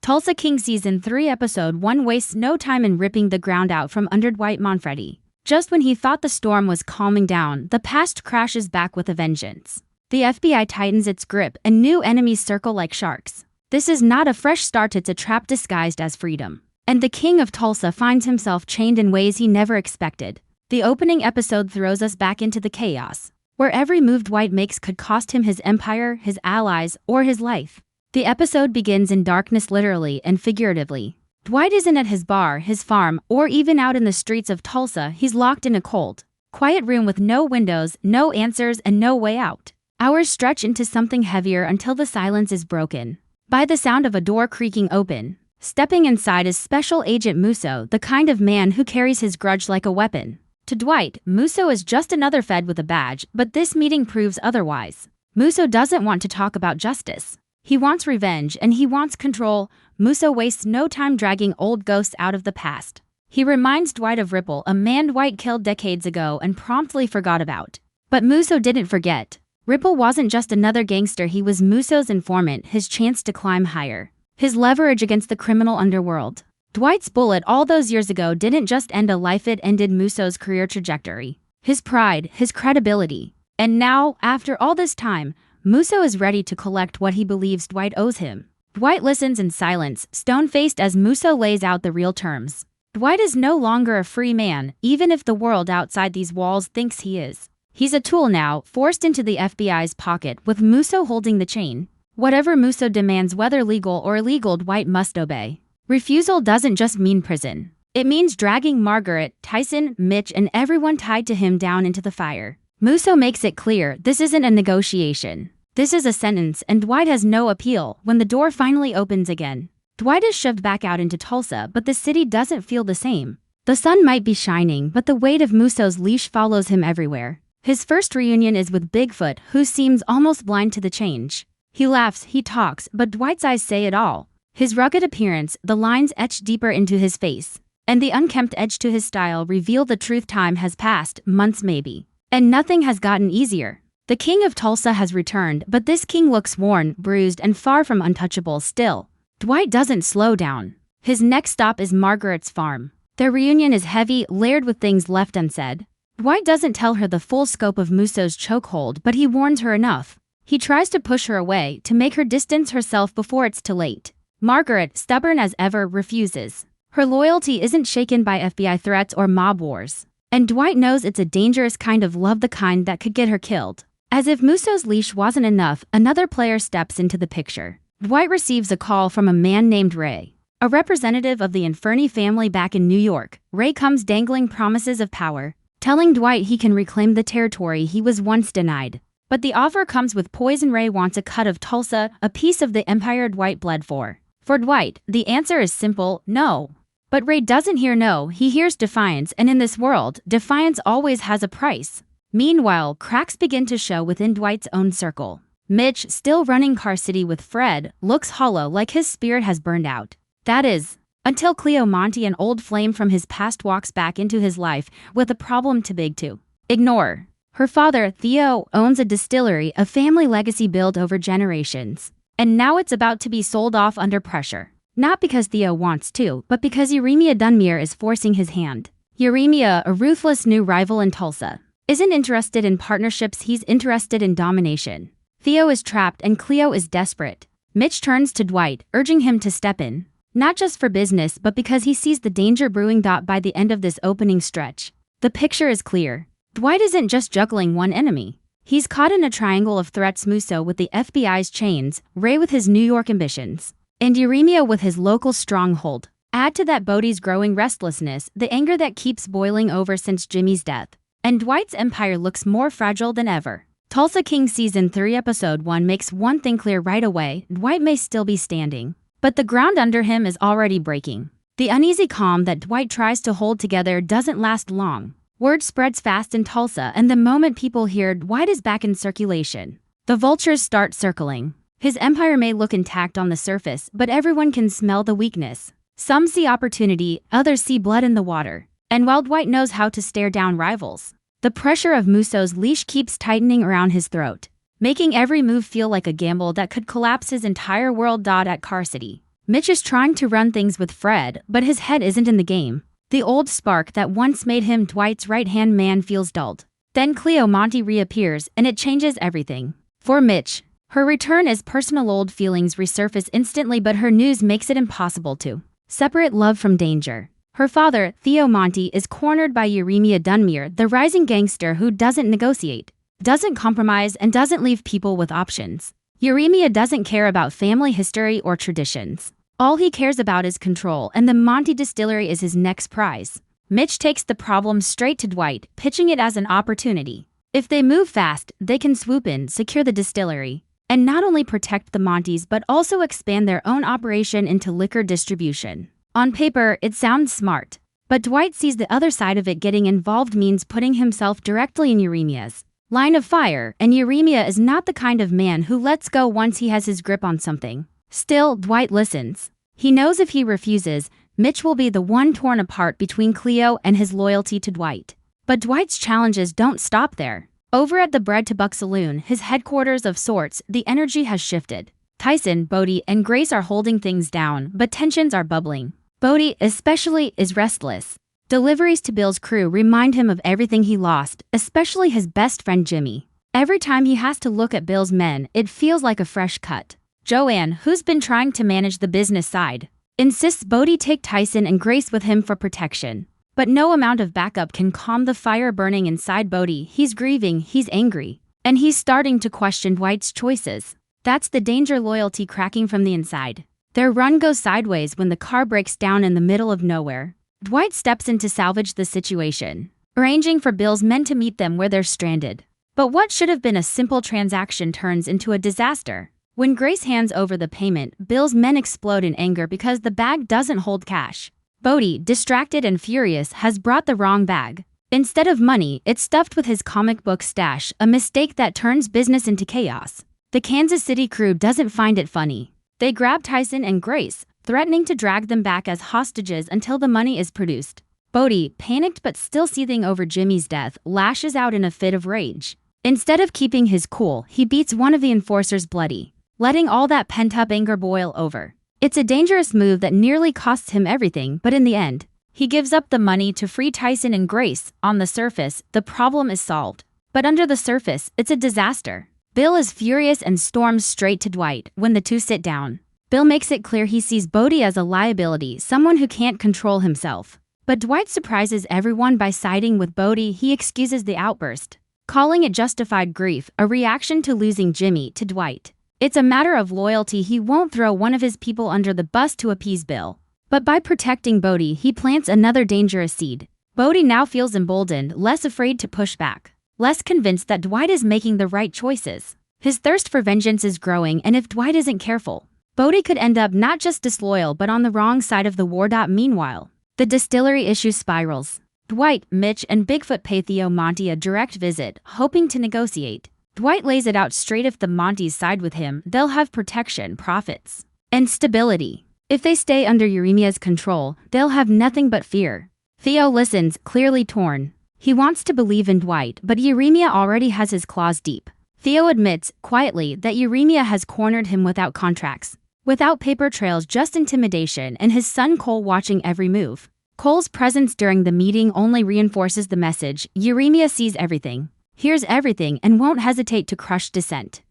Tulsa King Season 3 Episode 1 wastes no time in ripping the ground out from under Dwight Monfreddy. Just when he thought the storm was calming down, the past crashes back with a vengeance. The FBI tightens its grip and new enemies circle like sharks. This is not a fresh start, it's a trap disguised as freedom. And the King of Tulsa finds himself chained in ways he never expected. The opening episode throws us back into the chaos, where every move Dwight makes could cost him his empire, his allies, or his life. The episode begins in darkness literally and figuratively. Dwight isn't at his bar, his farm, or even out in the streets of Tulsa. He's locked in a cold, quiet room with no windows, no answers, and no way out. Hours stretch into something heavier until the silence is broken by the sound of a door creaking open. Stepping inside is Special Agent Musso, the kind of man who carries his grudge like a weapon. To Dwight, Musso is just another Fed with a badge, but this meeting proves otherwise. Musso doesn't want to talk about justice. He wants revenge, and he wants control. Musso wastes no time dragging old ghosts out of the past. He reminds Dwight of Ripple, a man Dwight killed decades ago and promptly forgot about. But Musso didn't forget. Ripple wasn't just another gangster, he was Musso's informant, his chance to climb higher, his leverage against the criminal underworld. Dwight's bullet all those years ago didn't just end a life, it ended Musso's career trajectory, his pride, his credibility. And now, after all this time, Musso is ready to collect what he believes Dwight owes him. Dwight listens in silence, stone-faced as Musso lays out the real terms. Dwight is no longer a free man, even if the world outside these walls thinks he is. He's a tool now, forced into the FBI's pocket, with Musso holding the chain. Whatever Musso demands, whether legal or illegal, Dwight must obey. Refusal doesn't just mean prison. It means dragging Margaret, Tyson, Mitch, and everyone tied to him down into the fire. Musso makes it clear this isn't a negotiation. This is a sentence, and Dwight has no appeal. When the door finally opens again, Dwight is shoved back out into Tulsa, but the city doesn't feel the same. The sun might be shining, but the weight of Musso's leash follows him everywhere. His first reunion is with Bigfoot, who seems almost blind to the change. He laughs, he talks, but Dwight's eyes say it all. His rugged appearance, the lines etched deeper into his face, and the unkempt edge to his style reveal the truth. Time has passed, months maybe, and nothing has gotten easier. The King of Tulsa has returned, but this king looks worn, bruised, and far from untouchable still. Dwight doesn't slow down. His next stop is Margaret's farm. Their reunion is heavy, layered with things left unsaid. Dwight doesn't tell her the full scope of Musso's chokehold, but he warns her enough. He tries to push her away, to make her distance herself before it's too late. Margaret, stubborn as ever, refuses. Her loyalty isn't shaken by FBI threats or mob wars. And Dwight knows it's a dangerous kind of love, the kind that could get her killed. As if Musso's leash wasn't enough, another player steps into the picture. Dwight receives a call from a man named Ray, a representative of the Inferni family back in New York. Ray comes dangling promises of power, telling Dwight he can reclaim the territory he was once denied. But the offer comes with poison. Ray wants a cut of Tulsa, a piece of the empire Dwight bled for. For Dwight, the answer is simple: no. But Ray doesn't hear no, he hears defiance, and in this world, defiance always has a price. Meanwhile, cracks begin to show within Dwight's own circle. Mitch, still running Car City with Fred, looks hollow, like his spirit has burned out. That is, until Cleo Monty, an old flame from his past, walks back into his life with a problem too big to ignore. Her father, Theo, owns a distillery, a family legacy built over generations. And now it's about to be sold off under pressure. Not because Theo wants to, but because Yeremia Dunmere is forcing his hand. Yeremia, a ruthless new rival in Tulsa, isn't interested in partnerships, he's interested in domination. Theo is trapped and Cleo is desperate. Mitch turns to Dwight, urging him to step in. Not just for business, but because he sees the danger brewing. By the end of this opening stretch, the picture is clear. Dwight isn't just juggling one enemy. He's caught in a triangle of threats: Musso with the FBI's chains, Ray with his New York ambitions, and Yeremia with his local stronghold. Add to that Bodie's growing restlessness, the anger that keeps boiling over since Jimmy's death, and Dwight's empire looks more fragile than ever. Tulsa King Season 3 Episode 1 makes one thing clear right away: Dwight may still be standing, but the ground under him is already breaking. The uneasy calm that Dwight tries to hold together doesn't last long. Word spreads fast in Tulsa, and the moment people hear Dwight is back in circulation, the vultures start circling. His empire may look intact on the surface, but everyone can smell the weakness. Some see opportunity, others see blood in the water. And while Dwight knows how to stare down rivals, the pressure of Musso's leash keeps tightening around his throat, making every move feel like a gamble that could collapse his entire world. At Car City, Mitch is trying to run things with Fred, but his head isn't in the game. The old spark that once made him Dwight's right-hand man feels dulled. Then Cleo Monty reappears, and it changes everything. For Mitch, her return as personal old feelings resurface instantly, but her news makes it impossible to separate love from danger. Her father, Theo Monty, is cornered by Uremia Dunmere, the rising gangster who doesn't negotiate, doesn't compromise, and doesn't leave people with options. Uremia doesn't care about family history or traditions. All he cares about is control, and the Monty distillery is his next prize. Mitch takes the problem straight to Dwight, pitching it as an opportunity. If they move fast, they can swoop in, secure the distillery, and not only protect the Montys but also expand their own operation into liquor distribution. On paper, it sounds smart, but Dwight sees the other side of it. Getting involved means putting himself directly in Uremia's line of fire, and Uremia is not the kind of man who lets go once he has his grip on something. Still, Dwight listens. He knows if he refuses, Mitch will be the one torn apart between Cleo and his loyalty to Dwight. But Dwight's challenges don't stop there. Over at the Bread to Buck Saloon, his headquarters of sorts, the energy has shifted. Tyson, Bodie, and Grace are holding things down, but tensions are bubbling. Bodie, especially, is restless. Deliveries to Bill's crew remind him of everything he lost, especially his best friend Jimmy. Every time he has to look at Bill's men, it feels like a fresh cut. Joanne, who's been trying to manage the business side, insists Bodie take Tyson and Grace with him for protection. But no amount of backup can calm the fire burning inside Bodie. He's grieving, he's angry, and he's starting to question Dwight's choices. That's the danger, loyalty cracking from the inside. Their run goes sideways when the car breaks down in the middle of nowhere. Dwight steps in to salvage the situation, arranging for Bill's men to meet them where they're stranded. But what should have been a simple transaction turns into a disaster. When Grace hands over the payment, Bill's men explode in anger because the bag doesn't hold cash. Bodie, distracted and furious, has brought the wrong bag. Instead of money, it's stuffed with his comic book stash, a mistake that turns business into chaos. The Kansas City crew doesn't find it funny. They grab Tyson and Grace, threatening to drag them back as hostages until the money is produced. Bodie, panicked but still seething over Jimmy's death, lashes out in a fit of rage. Instead of keeping his cool, he beats one of the enforcers bloody, letting all that pent-up anger boil over. It's a dangerous move that nearly costs him everything, but in the end, he gives up the money to free Tyson and Grace. On the surface, the problem is solved. But under the surface, it's a disaster. Bill is furious and storms straight to Dwight. When the two sit down, Bill makes it clear he sees Bodie as a liability, someone who can't control himself. But Dwight surprises everyone by siding with Bodie. He excuses the outburst, calling it justified grief, a reaction to losing Jimmy. To Dwight, it's a matter of loyalty. He won't throw one of his people under the bus to appease Bill. But by protecting Bodie, he plants another dangerous seed. Bodie now feels emboldened, less afraid to push back, less convinced that Dwight is making the right choices. His thirst for vengeance is growing, and if Dwight isn't careful, Bodie could end up not just disloyal but on the wrong side of the war. Meanwhile, the distillery issue spirals. Dwight, Mitch, and Bigfoot pay Theo Monty a direct visit, hoping to negotiate. Dwight lays it out straight: if the Montys side with him, they'll have protection, profits, and stability. If they stay under Uremia's control, they'll have nothing but fear. Theo listens, clearly torn. He wants to believe in Dwight, but Uremia already has his claws deep. Theo admits, quietly, that Uremia has cornered him without contracts, without paper trails, just intimidation, and his son Cole watching every move. Cole's presence during the meeting only reinforces the message: Uremia sees everything, hears everything, and won't hesitate to crush dissent.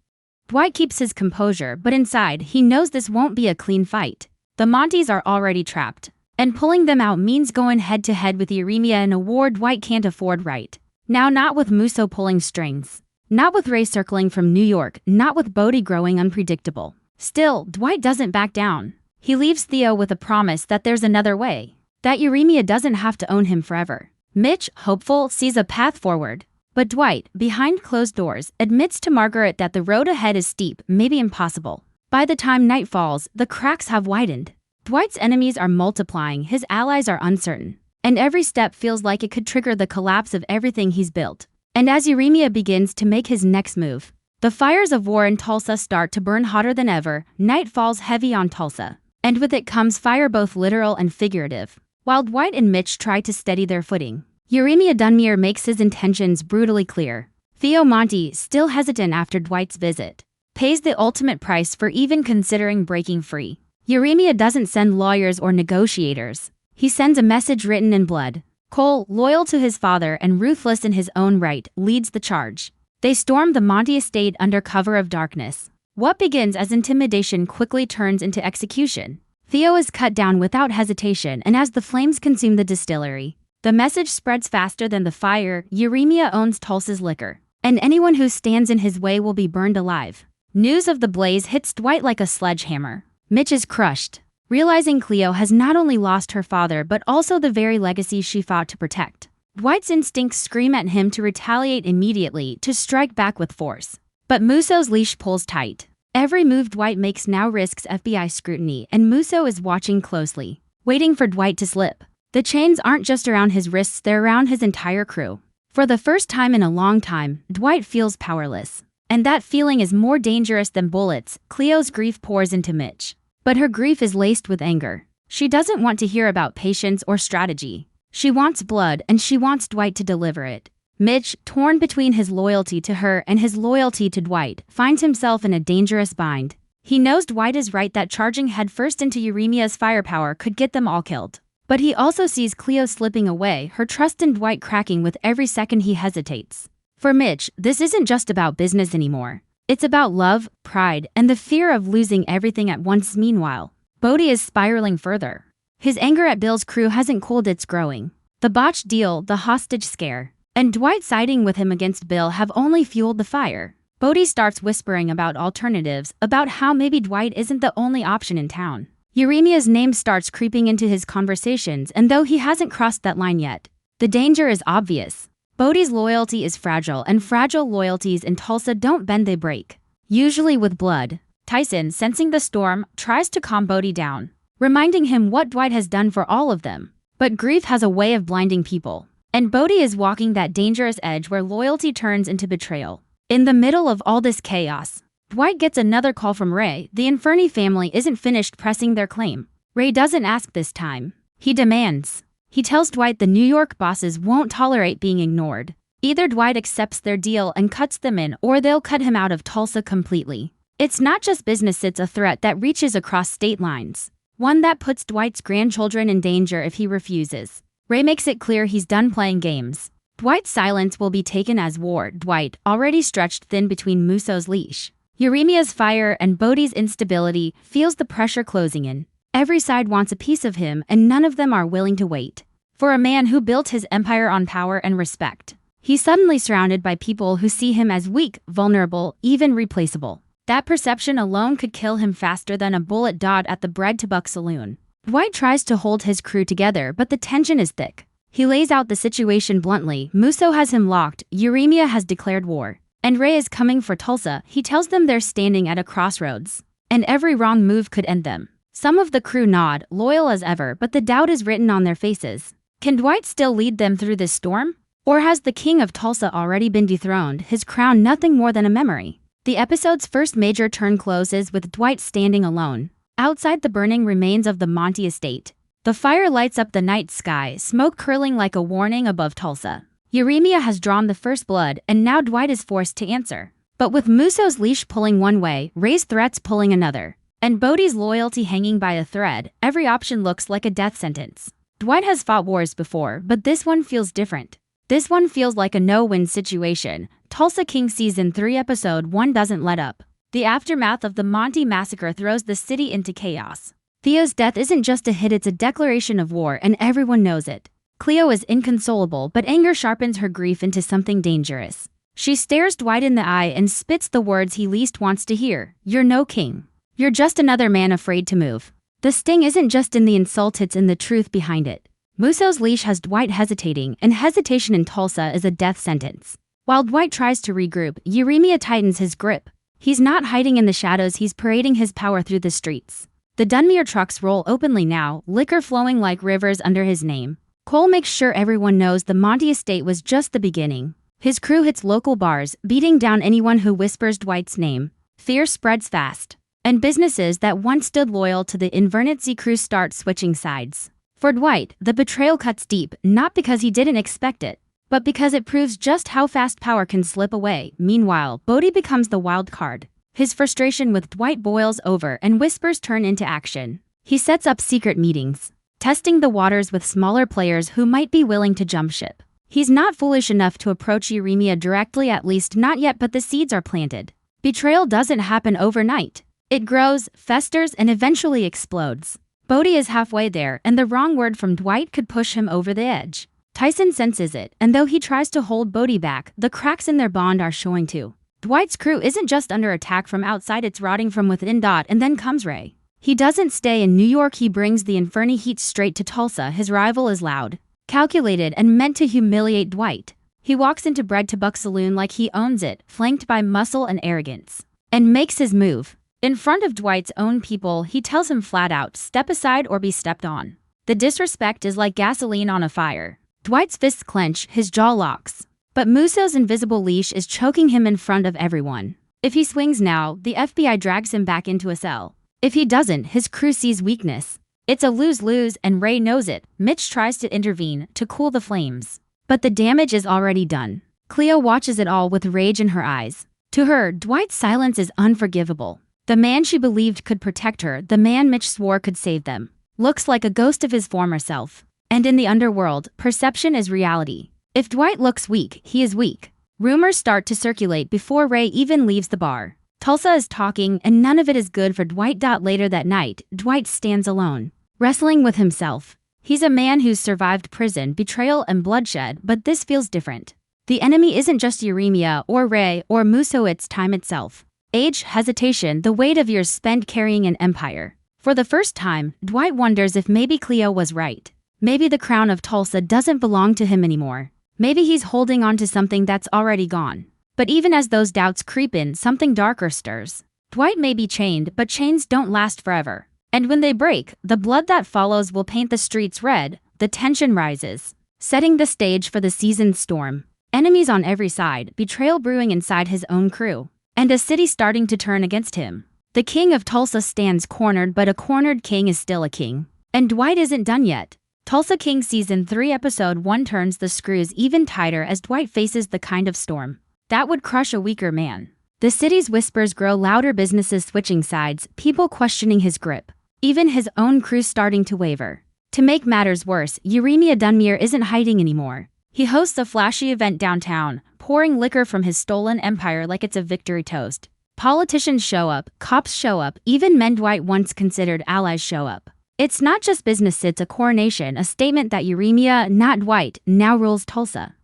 Dwight keeps his composure, but inside, he knows this won't be a clean fight. The Montys are already trapped, and pulling them out means going head-to-head with Uremia in a war Dwight can't afford right now. Not with Musso pulling strings, not with Ray circling from New York, not with Bodie growing unpredictable. Still, Dwight doesn't back down. He leaves Theo with a promise that there's another way, that Uremia doesn't have to own him forever. Mitch, hopeful, sees a path forward. But Dwight, behind closed doors, admits to Margaret that the road ahead is steep, maybe impossible. By the time night falls, the cracks have widened. Dwight's enemies are multiplying, his allies are uncertain, and every step feels like it could trigger the collapse of everything he's built. And as Uremia begins to make his next move, the fires of war in Tulsa start to burn hotter than ever. Night falls heavy on Tulsa, and with it comes fire, both literal and figurative. While Dwight and Mitch try to steady their footing, Uremia Dunmere makes his intentions brutally clear. Theo Monty, still hesitant after Dwight's visit, pays the ultimate price for even considering breaking free. Uremia doesn't send lawyers or negotiators. He sends a message written in blood. Cole, loyal to his father and ruthless in his own right, leads the charge. They storm the Monty estate under cover of darkness. What begins as intimidation quickly turns into execution. Theo is cut down without hesitation, and as the flames consume the distillery, the message spreads faster than the fire. Uremia owns Tulsa's liquor, and anyone who stands in his way will be burned alive. News of the blaze hits Dwight like a sledgehammer. Mitch is crushed, realizing Cleo has not only lost her father but also the very legacy she fought to protect. Dwight's instincts scream at him to retaliate immediately, to strike back with force. But Musso's leash pulls tight. Every move Dwight makes now risks FBI scrutiny, and Musso is watching closely, waiting for Dwight to slip. The chains aren't just around his wrists, they're around his entire crew. For the first time in a long time, Dwight feels powerless. And that feeling is more dangerous than bullets. Cleo's grief pours into Mitch. But her grief is laced with anger. She doesn't want to hear about patience or strategy. She wants blood, and she wants Dwight to deliver it. Mitch, torn between his loyalty to her and his loyalty to Dwight, finds himself in a dangerous bind. He knows Dwight is right that charging headfirst into Uremia's firepower could get them all killed. But he also sees Cleo slipping away, her trust in Dwight cracking with every second he hesitates. For Mitch, this isn't just about business anymore. It's about love, pride, and the fear of losing everything at once. Meanwhile, Bodhi is spiraling further. His anger at Bill's crew hasn't cooled, it's growing. The botched deal, the hostage scare, and Dwight siding with him against Bill have only fueled the fire. Bodhi starts whispering about alternatives, about how maybe Dwight isn't the only option in town. Uremia's name starts creeping into his conversations, and though he hasn't crossed that line yet, the danger is obvious. Bodhi's loyalty is fragile, and fragile loyalties in Tulsa don't bend, they break. Usually with blood. Tyson, sensing the storm, tries to calm Bodhi down, reminding him what Dwight has done for all of them. But grief has a way of blinding people, and Bodhi is walking that dangerous edge where loyalty turns into betrayal. In the middle of all this chaos, Dwight gets another call from Ray. The Inferni family isn't finished pressing their claim. Ray doesn't ask this time. He demands. He tells Dwight the New York bosses won't tolerate being ignored. Either Dwight accepts their deal and cuts them in, or they'll cut him out of Tulsa completely. It's not just business, it's a threat that reaches across state lines. One that puts Dwight's grandchildren in danger if he refuses. Ray makes it clear he's done playing games. Dwight's silence will be taken as war. Dwight, already stretched thin between Musso's leash, Uremia's fire, and Bodhi's instability, feels the pressure closing in. Every side wants a piece of him, and none of them are willing to wait. For a man who built his empire on power and respect, he's suddenly surrounded by people who see him as weak, vulnerable, even replaceable. That perception alone could kill him faster than a bullet dot at the Bread to Buck saloon. Dwight tries to hold his crew together, but the tension is thick. He lays out the situation bluntly. Musso has him locked, Uremia has declared war, and Ray is coming for Tulsa. He tells them they're standing at a crossroads, and every wrong move could end them. Some of the crew nod, loyal as ever, but the doubt is written on their faces. Can Dwight still lead them through this storm? Or has the king of Tulsa already been dethroned, his crown nothing more than a memory? The episode's first major turn closes with Dwight standing alone, outside the burning remains of the Monty estate. The fire lights up the night sky, smoke curling like a warning above Tulsa. Uremia has drawn the first blood, and now Dwight is forced to answer. But with Musso's leash pulling one way, Ray's threats pulling another, and Bodhi's loyalty hanging by a thread, every option looks like a death sentence. Dwight has fought wars before, but this one feels different. This one feels like a no-win situation. Tulsa King Season 3 Episode 1 doesn't let up. The aftermath of the Monty massacre throws the city into chaos. Theo's death isn't just a hit, it's a declaration of war, and everyone knows it. Cleo is inconsolable, but anger sharpens her grief into something dangerous. She stares Dwight in the eye and spits the words he least wants to hear. You're no king. You're just another man afraid to move. The sting isn't just in the insult, it's in the truth behind it. Musso's leash has Dwight hesitating, and hesitation in Tulsa is a death sentence. While Dwight tries to regroup, Uremia tightens his grip. He's not hiding in the shadows, he's parading his power through the streets. The Dunmere trucks roll openly now, liquor flowing like rivers under his name. Cole makes sure everyone knows the Monty estate was just the beginning. His crew hits local bars, beating down anyone who whispers Dwight's name. Fear spreads fast, and businesses that once stood loyal to the Invernizzi crew start switching sides. For Dwight, the betrayal cuts deep, not because he didn't expect it, but because it proves just how fast power can slip away. Meanwhile, Bodhi becomes the wild card. His frustration with Dwight boils over and whispers turn into action. He sets up secret meetings, testing the waters with smaller players who might be willing to jump ship. He's not foolish enough to approach Uremia directly, at least not yet, but the seeds are planted. Betrayal doesn't happen overnight. It grows, festers, and eventually explodes. Bodhi is halfway there, and the wrong word from Dwight could push him over the edge. Tyson senses it, and though he tries to hold Bodhi back, the cracks in their bond are showing too. Dwight's crew isn't just under attack from outside, it's rotting from within. And then comes Ray. He doesn't stay in New York, he brings the Inferni heat straight to Tulsa. His rival is loud, calculated, and meant to humiliate Dwight. He walks into Bread to Buck Saloon like he owns it, flanked by muscle and arrogance, and makes his move. In front of Dwight's own people, he tells him flat out, step aside or be stepped on. The disrespect is like gasoline on a fire. Dwight's fists clench, his jaw locks. But Musso's invisible leash is choking him in front of everyone. If he swings now, the FBI drags him back into a cell. If he doesn't, his crew sees weakness. It's a lose-lose, and Ray knows it. Mitch tries to intervene, to cool the flames. But the damage is already done. Cleo watches it all with rage in her eyes. To her, Dwight's silence is unforgivable. The man she believed could protect her, the man Mitch swore could save them, looks like a ghost of his former self. And in the underworld, perception is reality. If Dwight looks weak, he is weak. Rumors start to circulate before Ray even leaves the bar. Tulsa is talking, and none of it is good for Dwight. Later that night, Dwight stands alone, wrestling with himself. He's a man who's survived prison, betrayal, and bloodshed, but this feels different. The enemy isn't just Uremia or Ray or Musso, it's time itself. Age, hesitation, the weight of years spent carrying an empire. For the first time, Dwight wonders if maybe Cleo was right. Maybe the crown of Tulsa doesn't belong to him anymore. Maybe he's holding on to something that's already gone. But even as those doubts creep in, something darker stirs. Dwight may be chained, but chains don't last forever. And when they break, the blood that follows will paint the streets red. The tension rises, setting the stage for the season's storm. Enemies on every side, betrayal brewing inside his own crew, and a city starting to turn against him. The king of Tulsa stands cornered, but a cornered king is still a king. And Dwight isn't done yet. Tulsa King Season 3 Episode 1 turns the screws even tighter as Dwight faces the kind of storm that would crush a weaker man. The city's whispers grow louder, businesses switching sides, people questioning his grip. Even his own crew starting to waver. To make matters worse, Uremia Dunmere isn't hiding anymore. He hosts a flashy event downtown, pouring liquor from his stolen empire like it's a victory toast. Politicians show up, cops show up, even men Dwight once considered allies show up. It's not just business, it's a coronation, a statement that Uremia, not Dwight, now rules Tulsa.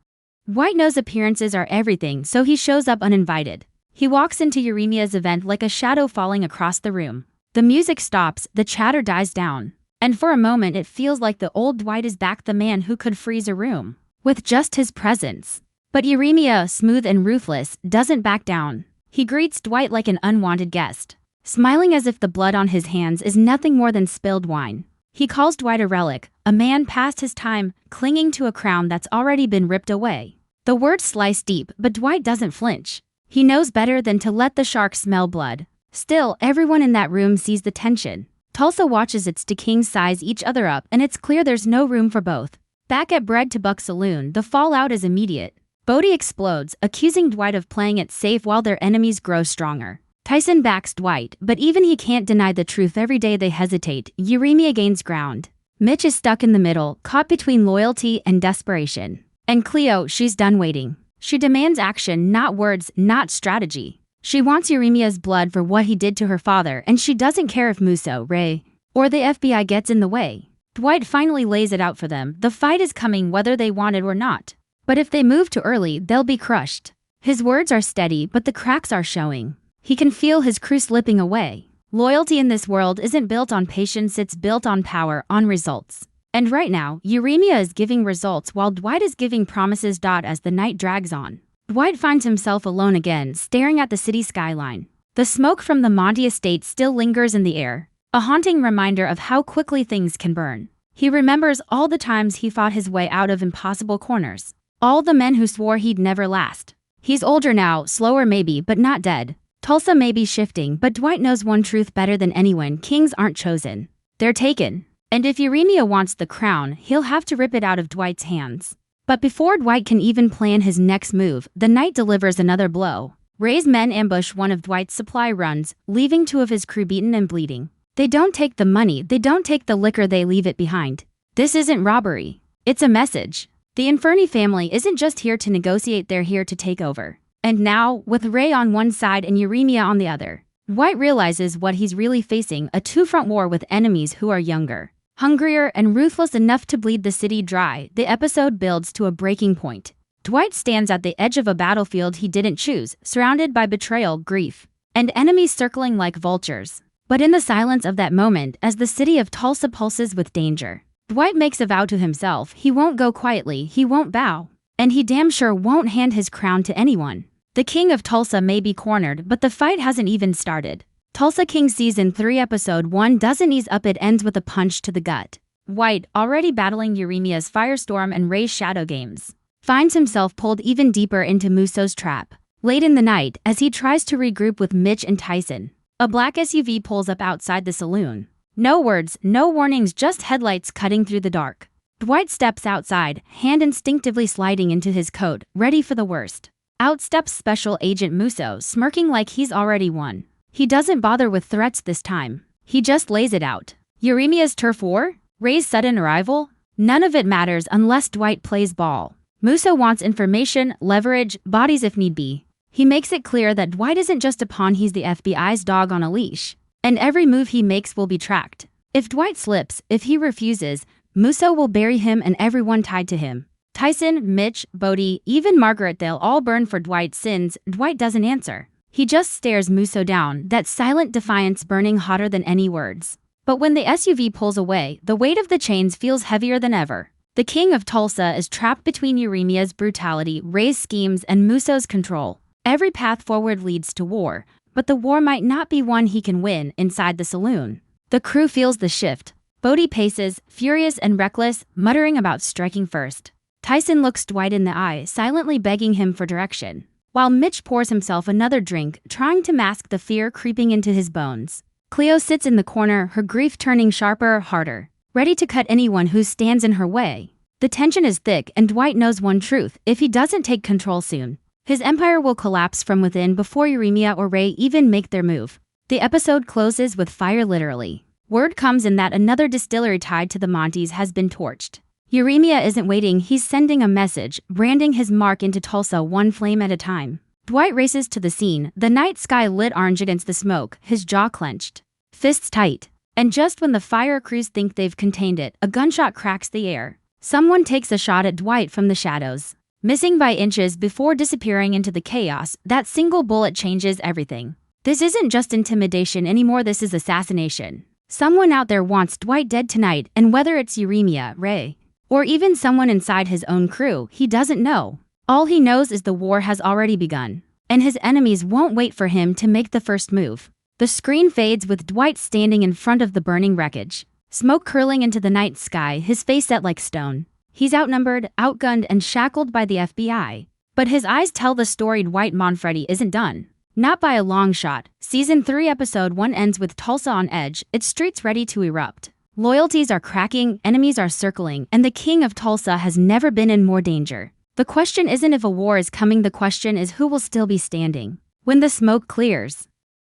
Dwight knows appearances are everything, so he shows up uninvited. He walks into Uremia's event like a shadow falling across the room. The music stops, the chatter dies down. And for a moment it feels like the old Dwight is back, the man who could freeze a room with just his presence. But Uremia, smooth and ruthless, doesn't back down. He greets Dwight like an unwanted guest, smiling as if the blood on his hands is nothing more than spilled wine. He calls Dwight a relic, a man past his time, clinging to a crown that's already been ripped away. The words slice deep, but Dwight doesn't flinch. He knows better than to let the shark smell blood. Still, everyone in that room sees the tension. Tulsa watches its decaying size each other up, and it's clear there's no room for both. Back at Bread to Buck Saloon, the fallout is immediate. Bodhi explodes, accusing Dwight of playing it safe while their enemies grow stronger. Tyson backs Dwight, but even he can't deny the truth. Every day they hesitate, Uremia gains ground. Mitch is stuck in the middle, caught between loyalty and desperation. And Cleo, she's done waiting. She demands action, not words, not strategy. She wants Uremia's blood for what he did to her father, and she doesn't care if Musso, Ray, or the FBI gets in the way. Dwight finally lays it out for them. The fight is coming whether they want it or not. But if they move too early, they'll be crushed. His words are steady, but the cracks are showing. He can feel his crew slipping away. Loyalty in this world isn't built on patience, it's built on power, on results. And right now, Uremia is giving results while Dwight is giving promises. As the night drags on, Dwight finds himself alone again, staring at the city skyline. The smoke from the Monty estate still lingers in the air, a haunting reminder of how quickly things can burn. He remembers all the times he fought his way out of impossible corners. All the men who swore he'd never last. He's older now, slower maybe, but not dead. Tulsa may be shifting, but Dwight knows one truth better than anyone: kings aren't chosen. They're taken. And if Uremia wants the crown, he'll have to rip it out of Dwight's hands. But before Dwight can even plan his next move, the night delivers another blow. Ray's men ambush one of Dwight's supply runs, leaving two of his crew beaten and bleeding. They don't take the money, they don't take the liquor, they leave it behind. This isn't robbery. It's a message. The Inferni family isn't just here to negotiate, they're here to take over. And now, with Ray on one side and Uremia on the other, Dwight realizes what he's really facing, a two-front war with enemies who are younger, hungrier, and ruthless enough to bleed the city dry. The episode builds to a breaking point. Dwight stands at the edge of a battlefield he didn't choose, surrounded by betrayal, grief, and enemies circling like vultures. But in the silence of that moment, as the city of Tulsa pulses with danger, Dwight makes a vow to himself. He won't go quietly, he won't bow, and he damn sure won't hand his crown to anyone. The king of Tulsa may be cornered, but the fight hasn't even started. Tulsa King Season 3 Episode 1 doesn't ease up, it ends with a punch to the gut. Dwight, already battling Uremia's firestorm and Ray's shadow games, finds himself pulled even deeper into Musso's trap. Late in the night, as he tries to regroup with Mitch and Tyson, a black SUV pulls up outside the saloon. No words, no warnings, just headlights cutting through the dark. Dwight steps outside, hand instinctively sliding into his coat, ready for the worst. Out steps Special Agent Musso, smirking like he's already won. He doesn't bother with threats this time. He just lays it out. Uremia's turf war? Ray's sudden arrival? None of it matters unless Dwight plays ball. Musso wants information, leverage, bodies if need be. He makes it clear that Dwight isn't just a pawn, he's the FBI's dog on a leash. And every move he makes will be tracked. If Dwight slips, if he refuses, Musso will bury him and everyone tied to him. Tyson, Mitch, Bodie, even Margaret, they'll all burn for Dwight's sins. Dwight doesn't answer. He just stares Musso down, that silent defiance burning hotter than any words. But when the SUV pulls away, the weight of the chains feels heavier than ever. The king of Tulsa is trapped between Uremia's brutality, Ray's schemes, and Musso's control. Every path forward leads to war, but the war might not be one he can win. Inside the saloon, the crew feels the shift. Bodie paces, furious and reckless, muttering about striking first. Tyson looks Dwight in the eye, silently begging him for direction, while Mitch pours himself another drink, trying to mask the fear creeping into his bones. Cleo sits in the corner, her grief turning sharper, harder, ready to cut anyone who stands in her way. The tension is thick, and Dwight knows one truth: if he doesn't take control soon, his empire will collapse from within before Uremia or Ray even make their move. The episode closes with fire, literally. Word comes in that another distillery tied to the Montys has been torched. Uremia isn't waiting, he's sending a message, branding his mark into Tulsa one flame at a time. Dwight races to the scene, the night sky lit orange against the smoke, his jaw clenched, fists tight. And just when the fire crews think they've contained it, a gunshot cracks the air. Someone takes a shot at Dwight from the shadows, missing by inches before disappearing into the chaos. That single bullet changes everything. This isn't just intimidation anymore, this is assassination. Someone out there wants Dwight dead tonight, and whether it's Uremia, Ray, or even someone inside his own crew, he doesn't know. All he knows is the war has already begun, and his enemies won't wait for him to make the first move. The screen fades with Dwight standing in front of the burning wreckage, smoke curling into the night sky, his face set like stone. He's outnumbered, outgunned, and shackled by the FBI. But his eyes tell the story. Dwight Manfredi isn't done. Not by a long shot. Season 3 Episode 1 ends with Tulsa on edge, its streets ready to erupt. Loyalties are cracking, enemies are circling, and the king of Tulsa has never been in more danger. The question isn't if a war is coming, the question is who will still be standing when the smoke clears.